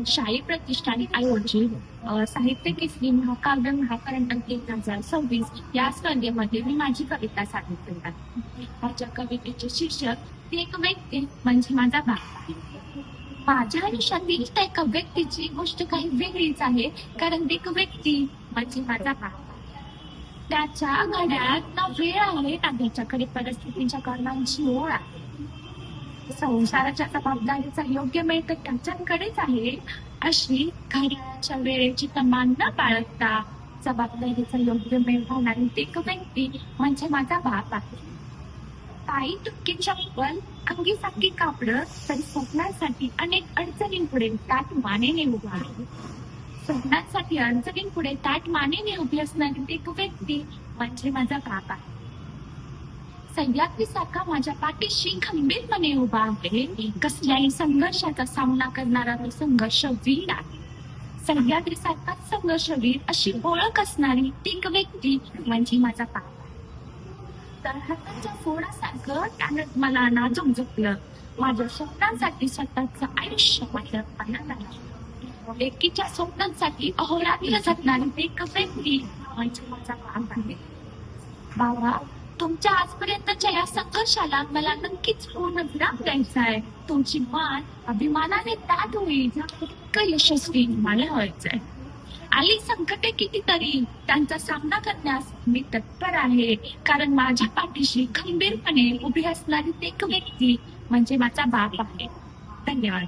शाही प्रतिष्ठान आयोजित साहित्य केसरी महाकाव्य महापर्यटन 2026 या स्पर्धेमध्ये मी माझी कविता सादर करत आहे. माझ्या कवितेचे शीर्षक ती एक व्यक्ती म्हणजे माझा बाप. माझ्या आयुष्यातील त्या एका व्यक्तीची गोष्ट काही वेगळीच आहे, कारण ती एक व्यक्ती म्हणजे माझा बाप. त्याच्या घड्याळात ना वेळ आहे ना त्याच्याकडे परिस्थितीच्या कारणांची ओढ आहे. संसाराच्या जबाबदारीचा योग्य वेळ तर त्यांच्याकडेच आहे. अशी घड्याळाच्या वेळेची कमान न बाळगता जबाबदारीचा योग्य वेळ घालणारी एक व्यक्ती म्हणजे माझा बाप आहे. पायी तुटकी चप्पल, अंगी सारखी कापडं, तरी स्वप्नांसाठी अनेक अडचणींपुढे ताट मानेने उभा आहे. स्वप्नांसाठी अडचणींपुढे ताट मानेने उभी असणारी एक व्यक्ती म्हणजे माझा बाप आहे. सह्याद्रीसारखा माझ्या पाठीशी खंबीरपणे उभा आहे. कसल्याही संघर्षाचा सामना करणारा तो संघर्षवीर आहे. सह्याद्रीसारखा संघर्षवीर अशी ओळख असणारी ती एक व्यक्ती म्हणजे माझा बाप. तर हाताच्या फोडासारखं त्यानं मला नाजूक झुकलं. माझ्या स्वप्नांसाठी स्वतःचं आयुष्य माझ्या पाण्यात आलं. लेकीच्या स्वप्नांसाठी अहोरात्र झटणारी एक व्यक्ती म्हणजे माझा बाप आहे. बाबा, तुमच्या आजपर्यंतच्या या संघर्षाला मला नक्कीच पूर्ण विराम द्यायचा आहे. तुमची मान अभिमानाने दाद होईल इतकं यशस्वी मला व्हायचंय. आली संकटे कितीतरी त्यांचा सामना करण्यास मी तत्पर आहे, कारण माझ्या पाठीशी खंबीरपणे उभी असणारी एक व्यक्ती म्हणजे माझा बाप आहे. धन्यवाद.